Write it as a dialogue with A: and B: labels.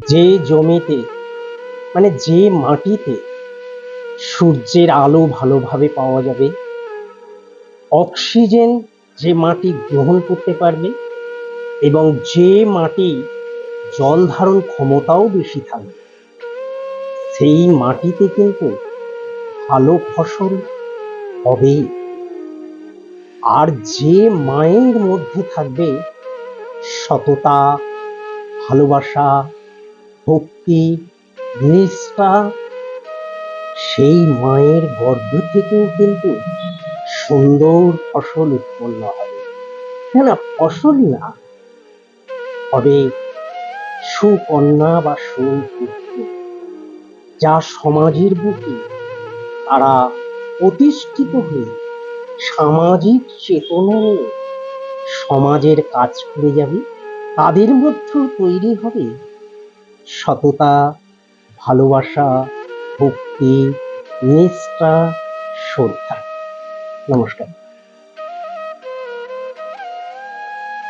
A: যে জমিতে যে মাটিতে সূর্যের আলো ভালোভাবে পাওয়া যাবে, অক্সিজেন যে মাটি গ্রহণ করতে পারবে এবং যে মাটি জল ধারণ ক্ষমতাও বেশি থাকবে, সেই মাটিতে কিন্তু ভালো ফসল হবেই। আর যে মায়ের মধ্যে থাকবে সততা, ভালোবাসা, ভক্তি, নিষ্ঠা, সেই মায়ের গর্ভ থেকেও কিন্তু সুন্দর ফসল উৎপন্ন হবে। না, ফসলই না, হবে সুকন্যা বা সুপুত্র, যা সমাজের বুকে তারা প্রতিষ্ঠিত হয়ে সামাজিক চেতনা নিয়ে সমাজের কাজ করে যাবে। তাদের মধ্যেও তৈরি হবে সততা, ভালোবাসা, ভক্তি, নিষ্ঠা, শ্রদ্ধা। নমস্কার।